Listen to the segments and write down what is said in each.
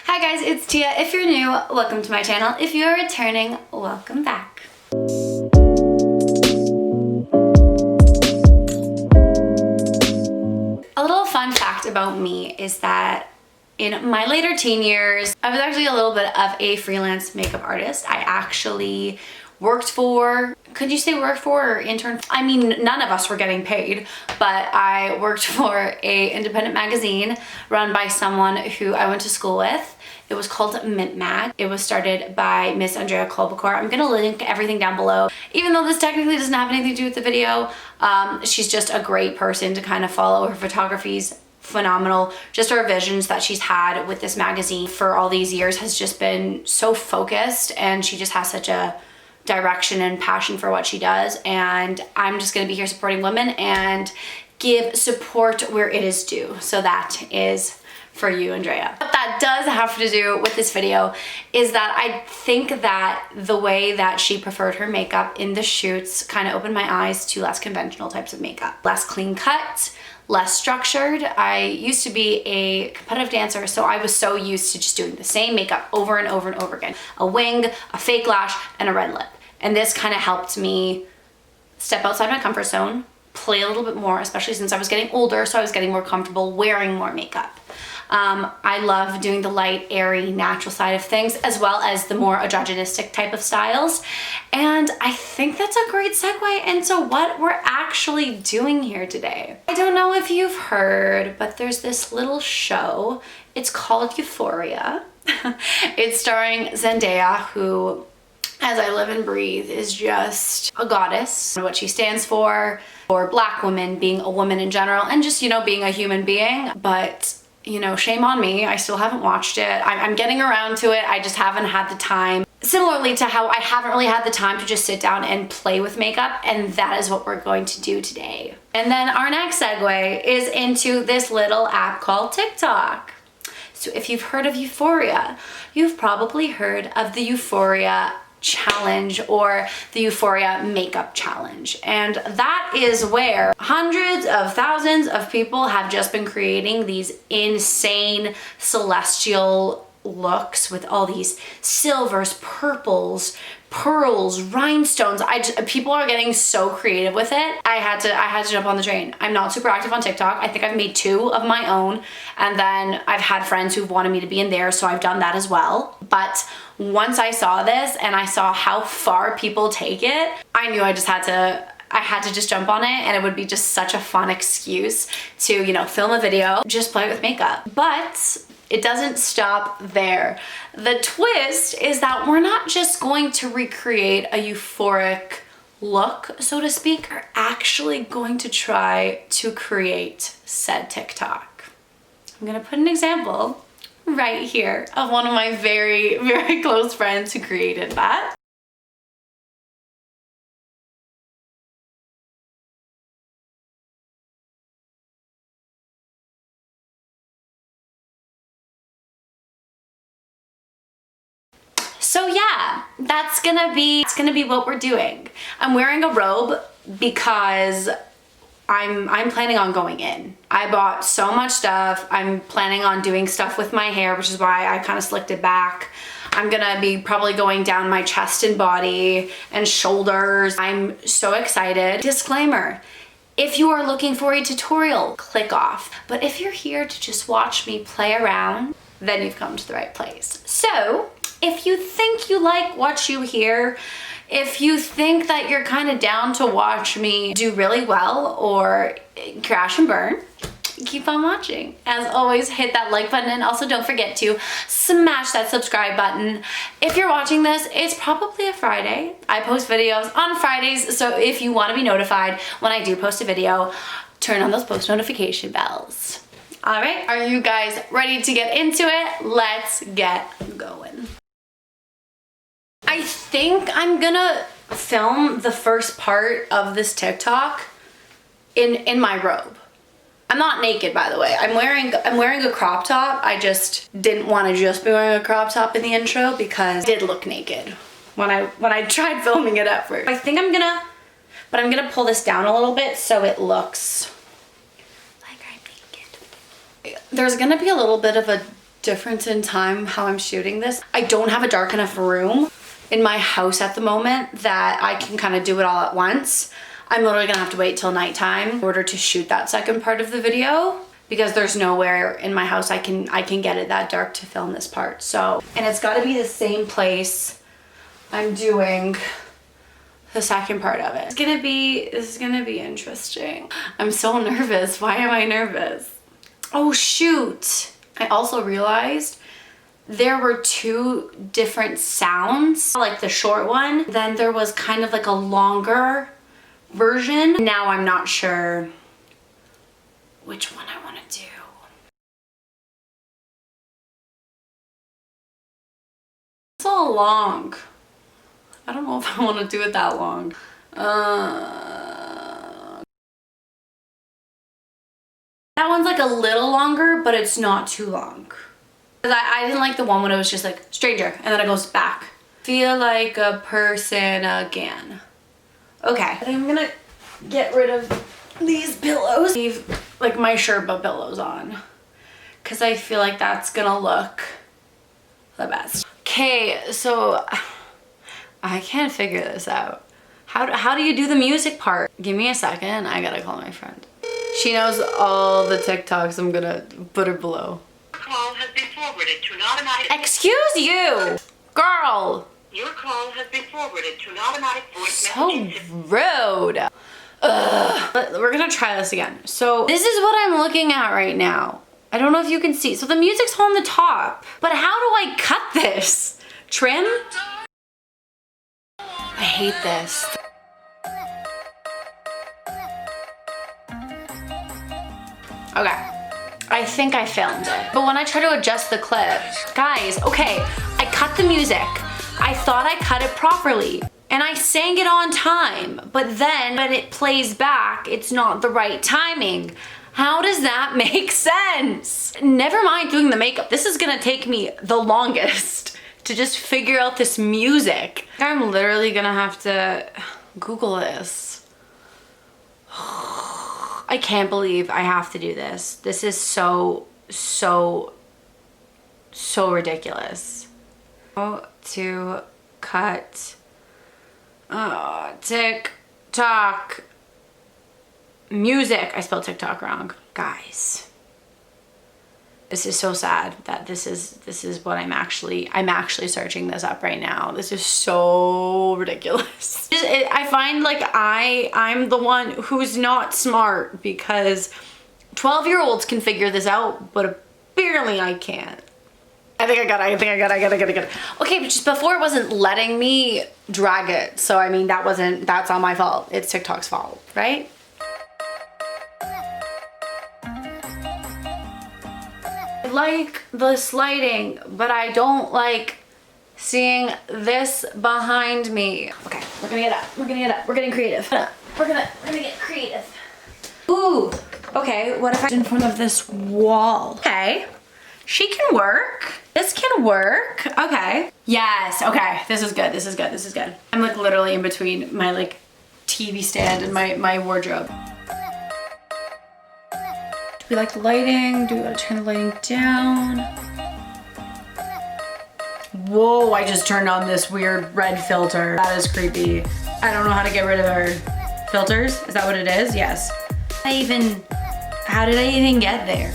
Hi guys, it's Tia. If you're new, welcome to my channel. If you're returning, welcome back. A little fun fact about me is that in my later teen years, I was actually a little bit of a freelance makeup artist. I actually worked for, could you say worked for or intern? I mean, none of us were getting paid, but I worked for a independent magazine run by someone who I went to school with. It was called Mint Mag. It was started by Miss Andreya Klobucar. I'm gonna link everything down below. Even though this technically doesn't have anything to do with the video, she's just a great person to kind of follow. Her photography's phenomenal. Just her visions that she's had with this magazine for all these years has just been so focused, and she just has such a direction and passion for what she does. And I'm just gonna be here supporting women and give support where it is due. So that is for you, Andrea. What that does have to do with this video is that I think that the way that she preferred her makeup in the shoots kind of opened my eyes to less conventional types of makeup. Less clean cut, less structured. I used to be a competitive dancer, so I was so used to just doing the same makeup over and over and over again. A wing, a fake lash, and a red lip. And this kind of helped me step outside my comfort zone, play a little bit more, especially since I was getting older, so I was getting more comfortable wearing more makeup. I love doing the light, airy, natural side of things, as well as the more androgynistic type of styles. And I think that's a great segue into what we're actually doing here today. I don't know if you've heard, but there's this little show. It's called Euphoria. It's starring Zendaya, who, as I live and breathe, is just a goddess. What she stands for Black women, being a woman in general, and just, you know, being a human being. But you know, shame on me, I still haven't watched it. I'm getting around to it, I just haven't had the time. Similarly to how I haven't really had the time to just sit down and play with makeup, and that is what we're going to do today. And then our next segue is into this little app called TikTok. So if you've heard of Euphoria, you've probably heard of the Euphoria challenge or the Euphoria makeup challenge. And that is where hundreds of thousands of people have just been creating these insane celestial looks with all these silvers, purples, pearls, rhinestones. People are getting so creative with it. I had to jump on the train. I'm not super active on TikTok. I think I've made 2 of my own, and then I've had friends who've wanted me to be in there, so I've done that as well. But once I saw this and I saw how far people take it, I knew I had to just jump on it, and it would be just such a fun excuse to, you know, film a video, just play with makeup. But it doesn't stop there. The twist is that we're not just going to recreate a euphoric look, so to speak. We're actually going to try to create said TikTok. I'm gonna put an example right here of one of my very, very close friends who created that. So yeah, that's gonna be what we're doing. I'm wearing a robe because I'm planning on going in. I bought so much stuff. I'm planning on doing stuff with my hair, which is why I kind of slicked it back. I'm gonna be probably going down my chest and body and shoulders. I'm so excited. Disclaimer, if you are looking for a tutorial, click off. But if you're here to just watch me play around, then you've come to the right place. So if you think you like what you hear, if you think that you're kind of down to watch me do really well or crash and burn, keep on watching. As always, hit that like button, and also don't forget to smash that subscribe button. If you're watching this, it's probably a Friday. I post videos on Fridays, so if you want to be notified when I do post a video, turn on those post notification bells. All right, are you guys ready to get into it? Let's get going. I think I'm gonna film the first part of this TikTok in my robe. I'm not naked, by the way. I'm wearing a crop top. I just didn't want to just be wearing a crop top in the intro because I did look naked when I tried filming it at first. I think I'm gonna pull this down a little bit so it looks like I'm naked. There's gonna be a little bit of a difference in time how I'm shooting this. I don't have a dark enough room in my house at the moment that I can kind of do it all at once. I'm literally gonna have to wait till nighttime in order to shoot that second part of the video, because there's nowhere in my house I can get it that dark to film this part. So, and it's got to be the same place I'm doing the second part of it. This is gonna be interesting. I'm so nervous. Why am I nervous? Oh shoot. I also realized there were two different sounds, like the short one, then there was kind of like a longer version. Now I'm not sure which one I want to do. It's all long. I don't know if I want to do it that long. That one's like a little longer, but it's not too long. I didn't like the one when it was just like stranger and then it goes back. Feel like a person again. Okay, I think I'm gonna get rid of these pillows. Leave like my Sherpa pillows on, because I feel like that's gonna look the best. Okay, so I can't figure this out. How do you do the music part? Give me a second, I gotta call my friend. She knows all the TikToks I'm gonna put her below. Call has been forwarded to an automatic. Excuse you, girl. Your call has been forwarded to an automatic voice So messaging. rude. Ugh. But we're gonna try this again. So this is what I'm looking at right now. I don't know if you can see. So the music's on the top, but how do I cut this? Trim? I hate this. Okay. I think I filmed it. But when I try to adjust the clip, guys, okay, I cut the music. I thought I cut it properly and I sang it on time, but then when it plays back, it's not the right timing. How does that make sense? Never mind doing the makeup. This is gonna take me the longest to just figure out this music. I'm literally gonna have to Google this. I can't believe I have to do this. This is so ridiculous. How to cut TikTok music. I spelled TikTok wrong. Guys, this is so sad that this is what I'm actually searching this up right now. This is so ridiculous. I find like I'm the one who's not smart, because 12-year-olds can figure this out, but apparently I can't. I think I got it. Okay, but just before it wasn't letting me drag it. So I mean, that's on my fault. It's TikTok's fault, right? I like the sliding, but I don't like seeing this behind me. Okay, we're gonna get up. We're getting creative. We're gonna get creative. Ooh, okay, what if I in front of this wall? Okay, she can work. This can work. Okay. Yes, okay, this is good. I'm like literally in between my like TV stand and my wardrobe. Do we like the lighting? Do we want to turn the lighting down? Whoa, I just turned on this weird red filter. That is creepy. I don't know how to get rid of our filters. Is that what it is? Yes. How did I even get there?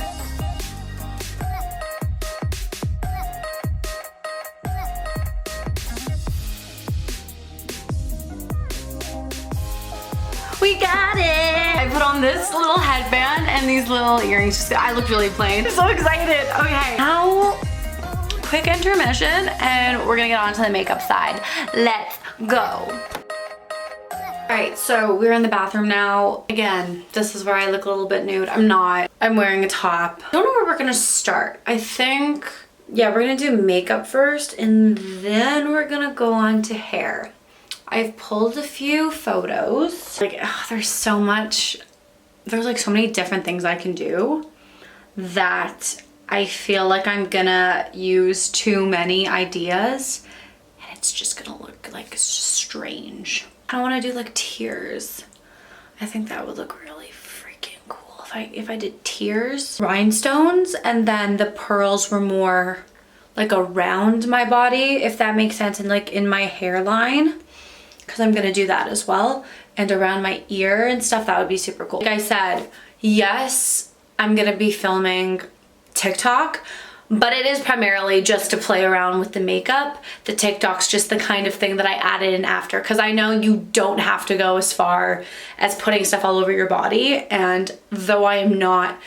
We got it! I put on this little headband and these little earrings. Just, I look really plain. I'm so excited. Okay, now quick intermission and we're gonna get on to the makeup side. Let's go. All right, so we're in the bathroom now. Again, this is where I look a little bit nude. I'm not. I'm wearing a top. I don't know where we're gonna start. I think, yeah, we're gonna do makeup first and then we're gonna go on to hair. I've pulled a few photos. Like, there's like so many different things I can do that I feel like I'm gonna use too many ideas and it's just gonna look like it's just strange. I don't wanna do like tears. I think that would look really freaking cool if if I did tears, rhinestones, and then the pearls were more like around my body, if that makes sense, and like in my hairline, because I'm gonna do that as well, and around my ear and stuff. That would be super cool. Like I said, yes, I'm gonna be filming TikTok, but it is primarily just to play around with the makeup. The TikTok's just the kind of thing that I added in after, because I know you don't have to go as far as putting stuff all over your body. And though I am not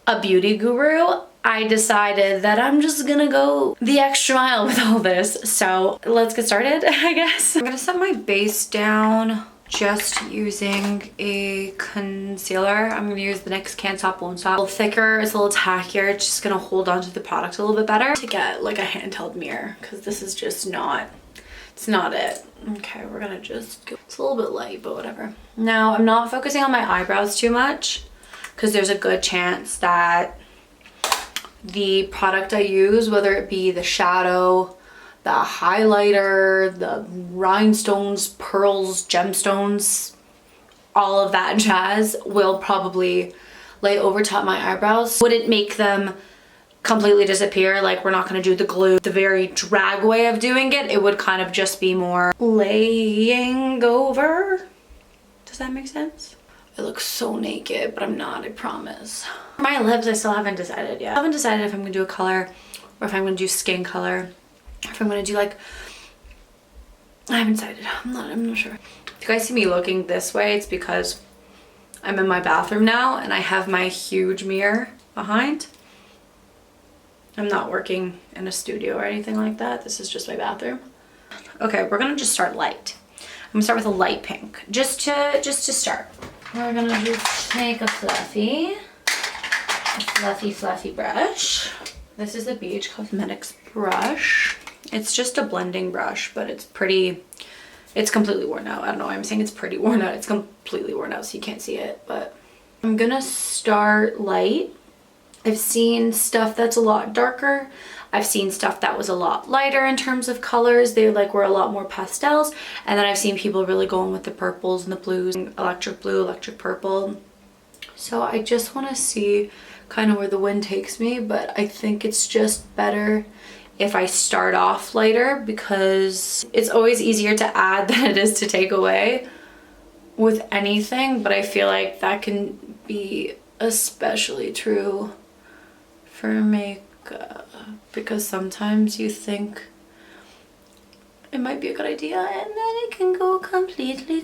a beauty guru, I decided that I'm just gonna go the extra mile with all this. So let's get started, I guess. I'm gonna set my base down just using a concealer. I'm gonna use the NYX Can't Stop Won't Stop. A little thicker, it's a little tackier. It's just gonna hold on to the product a little bit better. To get like a handheld mirror, because this is just not, it's not it. Okay, we're gonna just go. It's a little bit light, but whatever. Now, I'm not focusing on my eyebrows too much, because there's a good chance that the product I use, whether it be the shadow, the highlighter, the rhinestones, pearls, gemstones, all of that jazz, will probably lay over top my eyebrows. Wouldn't make them completely disappear. Like, we're not gonna do the glue, the very drag way of doing it. It would kind of just be more laying over. Does that make sense? I look so naked, but I'm not, I promise. For my lips, I still haven't decided yet. I haven't decided if I'm gonna do a color or if I'm gonna do skin color. If I'm gonna do like, I haven't decided. I'm not sure. If you guys see me looking this way, it's because I'm in my bathroom now and I have my huge mirror behind. I'm not working in a studio or anything like that. This is just my bathroom. Okay, we're gonna just start light. I'm gonna start with a light pink, just to start. We're gonna just take a fluffy brush. This is a BH Cosmetics brush. It's just a blending brush, but it's completely worn out. I don't know why I'm saying it's pretty worn out. It's completely worn out, so you can't see it, but I'm gonna start light. I've seen stuff that's a lot darker. I've seen stuff that was a lot lighter in terms of colors. They were a lot more pastels. And then I've seen people really going with the purples and the blues, electric blue, electric purple. So I just want to see kind of where the wind takes me, but I think it's just better if I start off lighter, because it's always easier to add than it is to take away with anything. But I feel like that can be especially true for makeup, because sometimes you think it might be a good idea and then it can go completely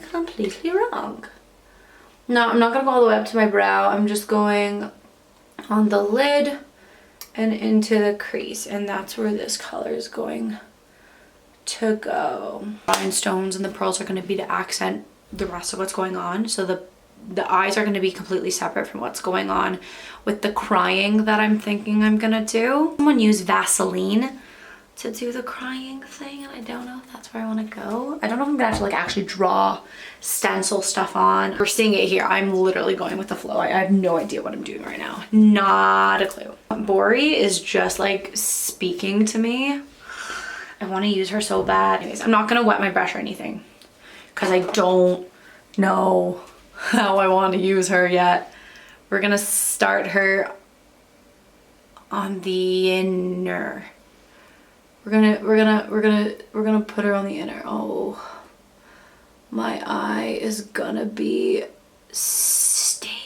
wrong. No, I'm not gonna go all the way up to my brow. I'm just going on the lid and into the crease, and that's where this color is going to go. Rhinestones and the pearls are going to be to accent the rest of what's going on. So the eyes are going to be completely separate from what's going on with the crying that I'm thinking I'm gonna do. Someone used Vaseline to do the crying thing, and I don't know if that's where I want to go. I don't know if I'm gonna have to like actually draw stencil stuff on. We're seeing it here. I'm literally going with the flow. I have no idea what I'm doing right now. Not a clue. Bori is just like speaking to me. I want to use her so bad. Anyways, I'm not gonna wet my brush or anything because I don't know how I want to use her yet. We're gonna start her on the inner. We're gonna put her on the inner. Oh, my eye is gonna be stained.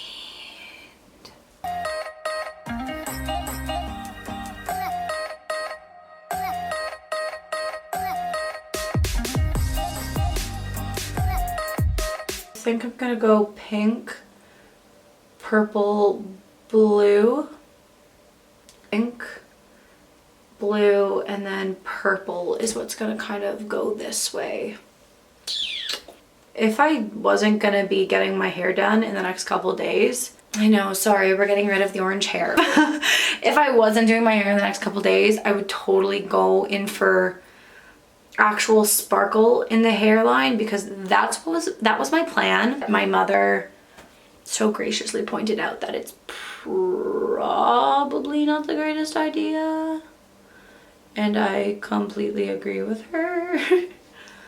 I think I'm gonna go pink, purple, blue, pink, blue, and then purple is what's gonna kind of go this way. If I wasn't gonna be getting my hair done in the next couple days, I know, sorry, we're getting rid of the orange hair. If I wasn't doing my hair in the next couple days, I would totally go in for actual sparkle in the hairline, because that was my plan. My mother so graciously pointed out that it's probably not the greatest idea, and I completely agree with her.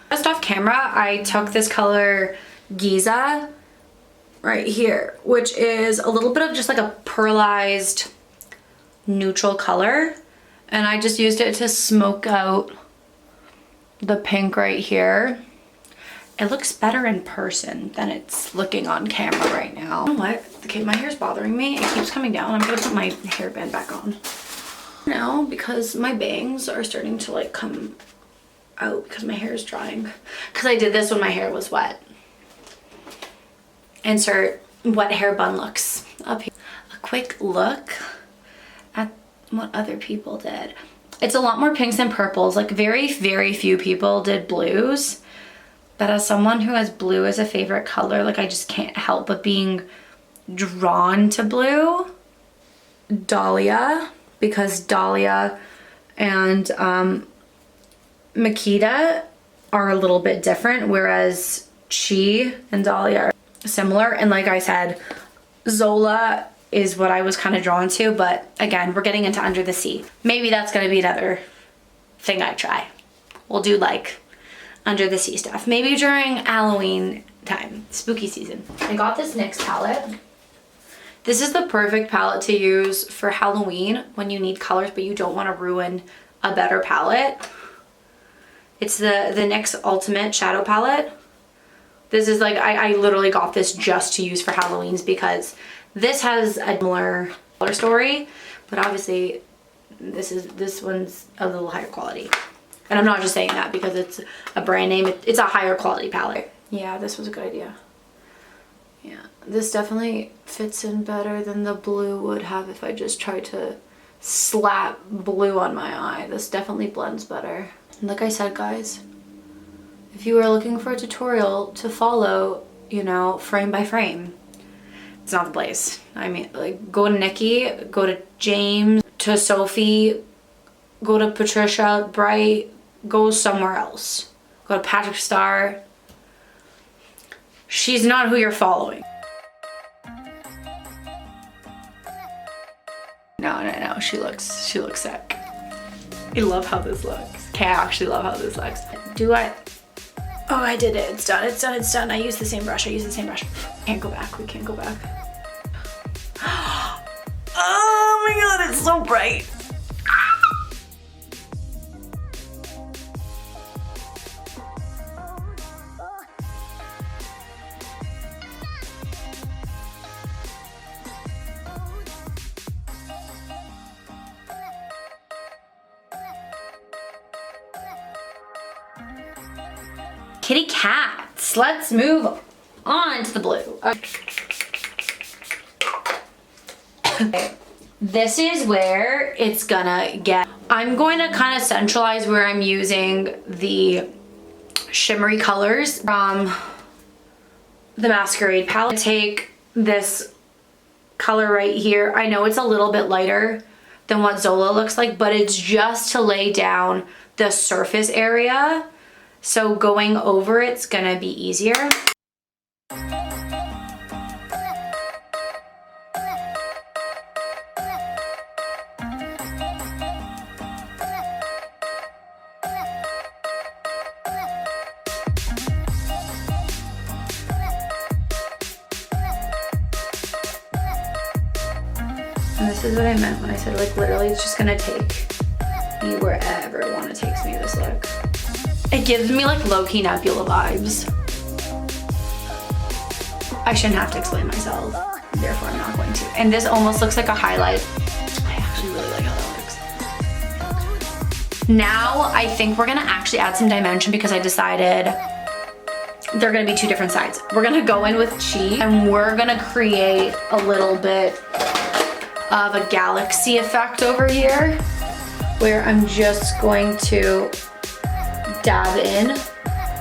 Just off camera, I took this color Giza right here, which is a little bit of just like a pearlized neutral color. And I just used it to smoke out the pink right here. It looks better in person than it's looking on camera right now. You know what? Okay, my hair's bothering me. It keeps coming down. I'm gonna put my hairband back on now because my bangs are starting to like come out because my hair is drying. Because I did this when my hair was wet. Insert wet hair bun looks up here. A quick look at what other people did. It's a lot more pinks and purples. Like very, very few people did blues. But as someone who has blue as a favorite color, like I just can't help but being drawn to blue. Dahlia, because Dahlia and Makita are a little bit different, whereas Chi and Dahlia are similar. And like I said, Zola is what I was kind of drawn to, but again, we're getting into Under the Sea. Maybe that's gonna be another thing I try. We'll do like Under the Sea stuff. Maybe during Halloween time, spooky season. I got this NYX palette. This is the perfect palette to use for Halloween when you need colors, but you don't want to ruin a better palette. It's the NYX Ultimate Shadow Palette. This is like, I literally got this just to use for Halloween's because this has a similar color story, but obviously this one's a little higher quality. And I'm not just saying that because it's a brand name, it's a higher quality palette. Yeah, this was a good idea. Yeah, this definitely fits in better than the blue would have if I just tried to slap blue on my eye. This definitely blends better. And like I said, guys, if you are looking for a tutorial to follow, you know, frame by frame, it's not the place. I mean, like, go to Nikki, go to James, to Sophie, go to Patricia Bright, go somewhere else. Go to Patrick Starr. She's not who you're following. No, she looks sick. I love how this looks. Okay, I actually love how this looks. Do I? Oh, I did it. It's done. I used the same brush. Can't go back. We can't go back. Oh my god, it's so bright. Kitty cats. Let's move on to the blue. Okay. This is where it's gonna get. I'm going to kind of centralize where I'm using the shimmery colors from the Masquerade palette. Take this color right here. I know it's a little bit lighter than what Zola looks like, but it's just to lay down the surface area. So going over it's gonna be easier. And this is what I meant when I said, like, literally it's just gonna take me wherever I want it takes me, this look. It gives me like low-key Nebula vibes. I shouldn't have to explain myself, therefore I'm not going to. And this almost looks like a highlight. I actually really like how that looks. Now I think we're gonna actually add some dimension because I decided they're gonna be two different sides. We're gonna go in with Chi and we're gonna create a little bit of a galaxy effect over here where I'm just going to dab in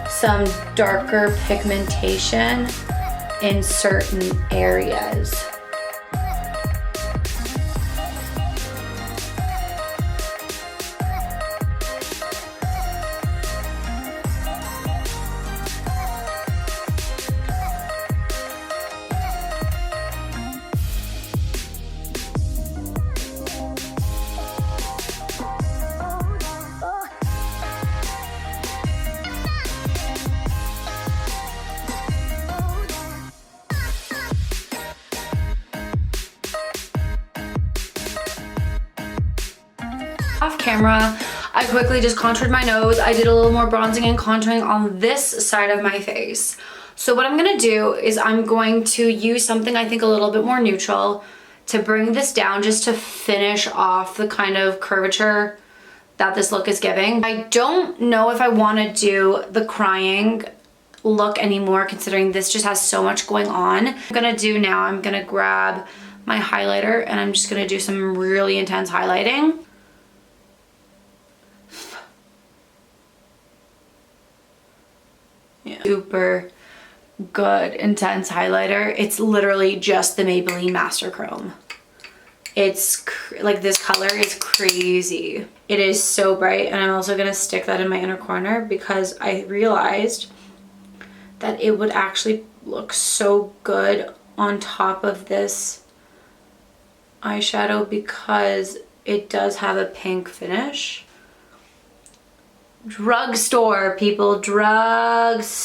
some darker pigmentation in certain areas. Off camera, I quickly just contoured my nose. I did a little more bronzing and contouring on this side of my face. So what I'm gonna do is I'm going to use something I think a little bit more neutral to bring this down, just to finish off the kind of curvature that this look is giving. I don't know if I wanna do the crying look anymore, considering this just has so much going on. I'm gonna grab my highlighter and I'm just gonna do some really intense highlighting. Yeah. Super good intense highlighter. It's literally just the Maybelline Master Chrome. It's like, this color is crazy. It is so bright, and I'm also gonna stick that in my inner corner because I realized that it would actually look so good on top of this eyeshadow because it does have a pink finish. Drugstore, people, drugstore.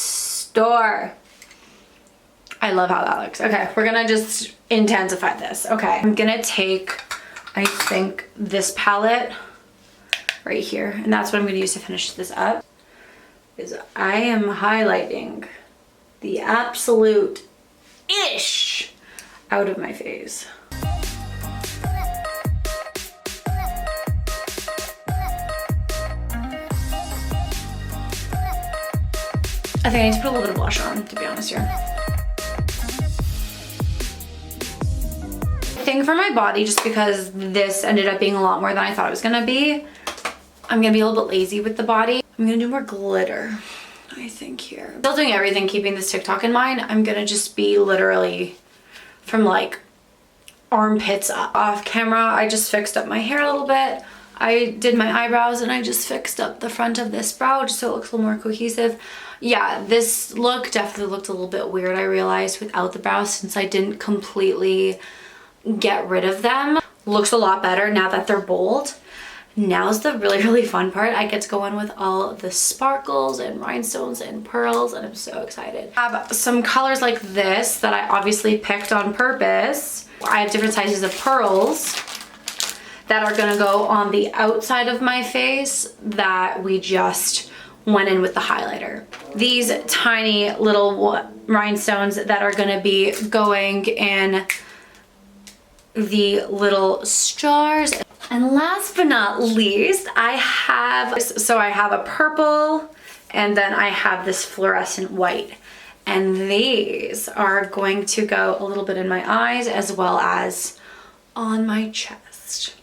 I love how that looks. Okay, we're gonna just intensify this. Okay, I'm gonna take, I think, this palette right here, and that's what I'm gonna use to finish this up. Is I am highlighting the absolute ish out of my face. I think I need to put a little bit of blush on, to be honest here. I think for my body, just because this ended up being a lot more than I thought it was gonna be, I'm gonna be a little bit lazy with the body. I'm gonna do more glitter, I think, here. Still doing everything, keeping this TikTok in mind. I'm gonna just be literally from like armpits up. Off camera, I just fixed up my hair a little bit. I did my eyebrows and I just fixed up the front of this brow just so it looks a little more cohesive. Yeah, this look definitely looked a little bit weird, I realized, without the brows, since I didn't completely get rid of them. Looks a lot better now that they're bold. Now's the really fun part. I get to go in with all the sparkles and rhinestones and pearls, and I'm so excited. I have some colors like this that I obviously picked on purpose. I have different sizes of pearls that are gonna go on the outside of my face that we just went in with the highlighter. These tiny little rhinestones that are gonna be going in the little stars. And last but not least, I have a purple, and then I have this fluorescent white. And these are going to go a little bit in my eyes as well as on my chest.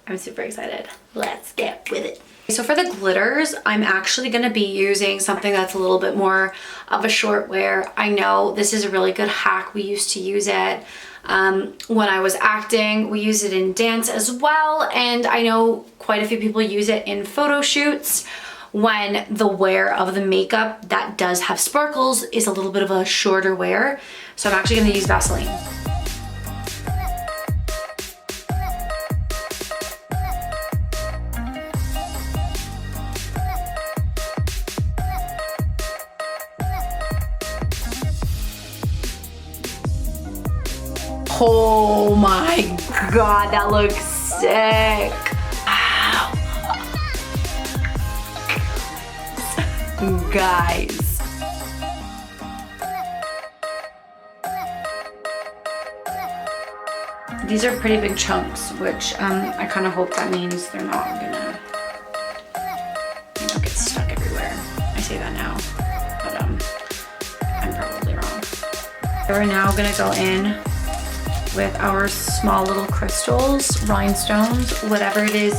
I'm super excited. Let's get with it. So for the glitters, I'm actually gonna be using something that's a little bit more of a short wear. I know this is a really good hack. We used to use it when I was acting. We use it in dance as well, and I know quite a few people use it in photo shoots when the wear of the makeup that does have sparkles is a little bit of a shorter wear. So I'm actually gonna use Vaseline. Oh my god, that looks sick. Wow. Guys. These are pretty big chunks, which I kind of hope that means they're not gonna, get stuck everywhere. I say that now, but I'm probably wrong. We're now gonna go in with our small little crystals, rhinestones, whatever it is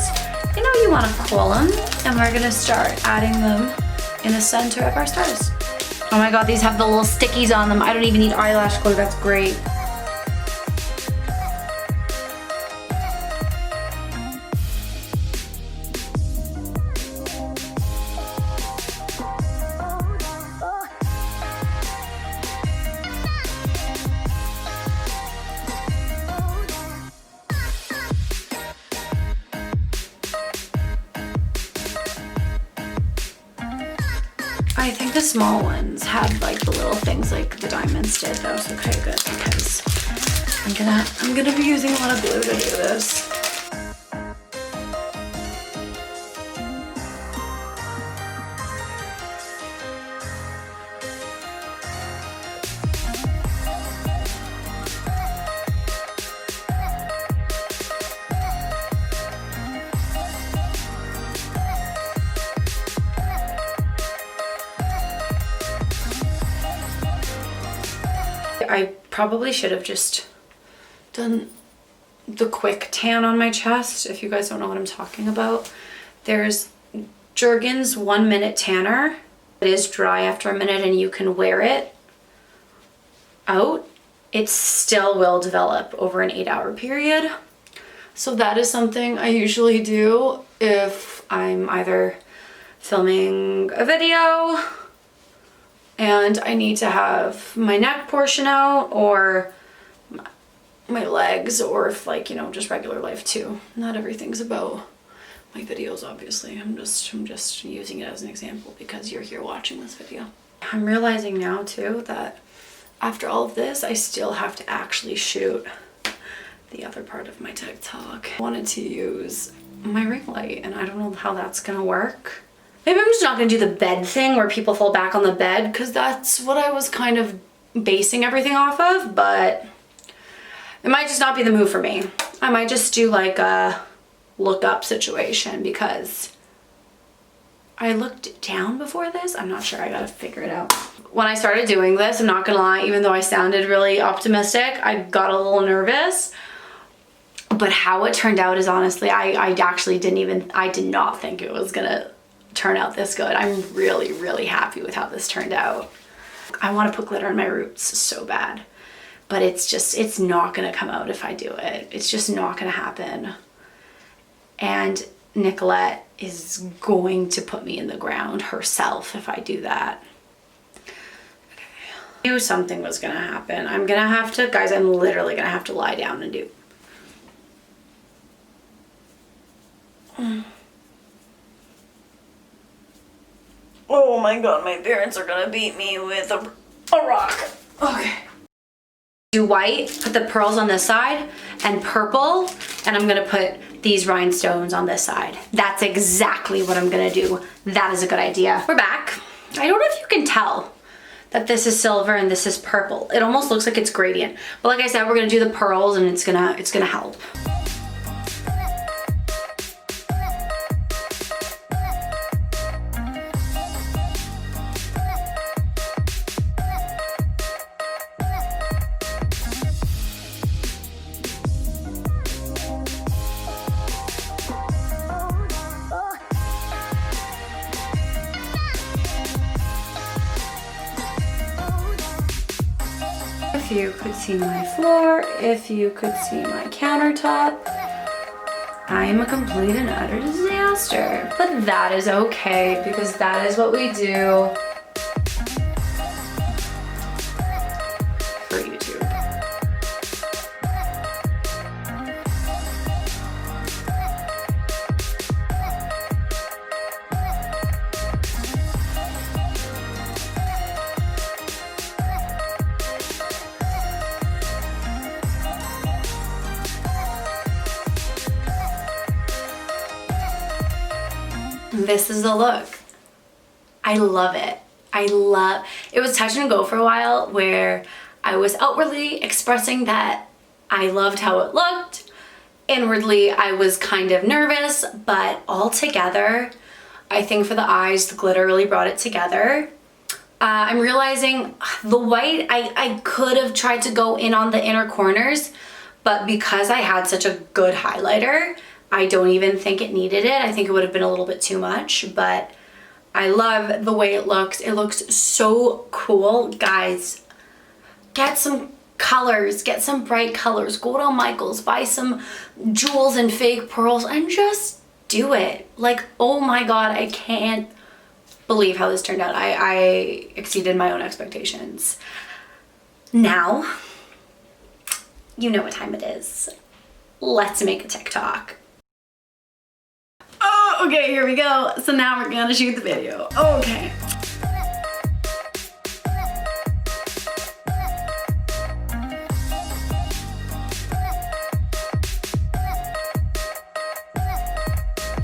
you want to call them, and we're gonna start adding them in the center of our stars. Oh my god, these have the little stickies on them. I don't even need eyelash glue. That's great. I think the small ones had like the little things like the diamonds did. That was okay, good, because I'm gonna be using a lot of glue to do this. I probably should have just done the quick tan on my chest. If you guys don't know what I'm talking about, there's Jergens 1 minute tanner. It is dry after a minute and you can wear it out. It still will develop over an 8-hour period. So that is something I usually do if I'm either filming a video and I need to have my neck portion out, or my legs, or if, like, you know, just regular life too. Not everything's about my videos, obviously. I'm just using it as an example because you're here watching this video. I'm realizing now too that after all of this, I still have to actually shoot the other part of my TikTok. I wanted to use my ring light and I don't know how that's gonna work. Maybe I'm just not gonna do the bed thing where people fall back on the bed, because that's what I was kind of basing everything off of, but it might just not be the move for me. I might just do like a look up situation because I looked down before this. I'm not sure, I gotta figure it out. When I started doing this, I'm not gonna lie, even though I sounded really optimistic, I got a little nervous. But how it turned out is honestly, I actually I did not think it was gonna turn out this good. I'm really, really happy with how this turned out. I wanna put glitter in my roots so bad, but it's not gonna come out if I do it. It's just not gonna happen. And Nicolette is going to put me in the ground herself if I do that. Okay. I knew something was gonna happen. I'm gonna have to, guys, I'm literally gonna have to lie down and do. Oh my god, my parents are gonna beat me with a rock. Okay. Do white, put the pearls on this side, and purple, and I'm gonna put these rhinestones on this side. That's exactly what I'm gonna do. That is a good idea. We're back. I don't know if you can tell that this is silver and this is purple. It almost looks like it's gradient. But like I said, we're gonna do the pearls and it's gonna help. If you could see my floor, if you could see my countertop, I am a complete and utter disaster. But that is okay, because that is what we do for YouTube. This is the look. I love it. It was touch and go for a while where I was outwardly expressing that I loved how it looked. Inwardly, I was kind of nervous, but all together, I think for the eyes, the glitter really brought it together. I'm realizing the white, I could have tried to go in on the inner corners, but because I had such a good highlighter, I don't even think it needed it. I think it would have been a little bit too much, but I love the way it looks. It looks so cool. Guys, get some colors, get some bright colors, go to Michael's, buy some jewels and fake pearls, and just do it. Like, oh my God, I can't believe how this turned out. I exceeded my own expectations. Now, you know what time it is. Let's make a TikTok. Oh, okay, here we go. So now we're gonna shoot the video. Okay.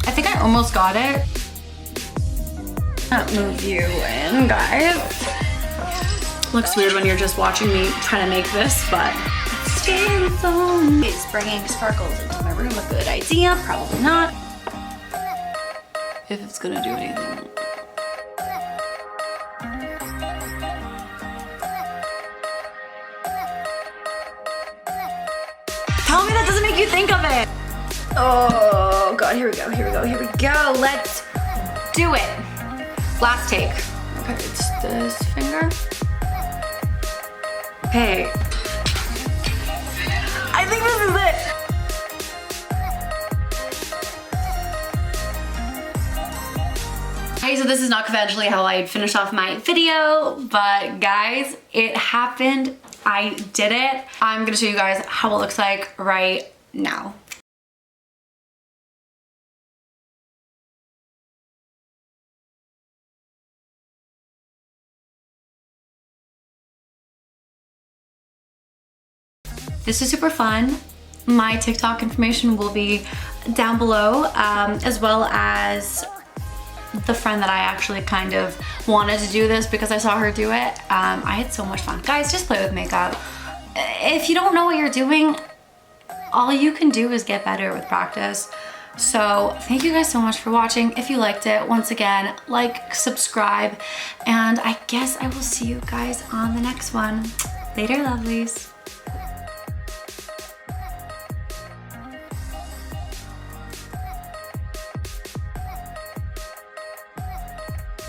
I think I almost got it. I'll move you in, guys. Looks weird when you're just watching me trying to make this, but is bringing sparkles into my room a good idea? Probably not. If it's gonna do anything. make you think of it. Oh God, here we go, here we go, here we go. Let's do it. Last take. Okay, it's this finger. Okay. I think this is it. Okay, so this is not conventionally how I'd finish off my video, but guys, it happened. I did it. I'm gonna show you guys how it looks like right now. This is super fun. My TikTok information will be down below, as well as the friend that I actually kind of wanted to do this because I saw her do it. I had so much fun. Guys, just play with makeup. If you don't know what you're doing, all you can do is get better with practice. So thank you guys so much for watching. If you liked it, once again, like, subscribe, and I guess I will see you guys on the next one. Later, lovelies.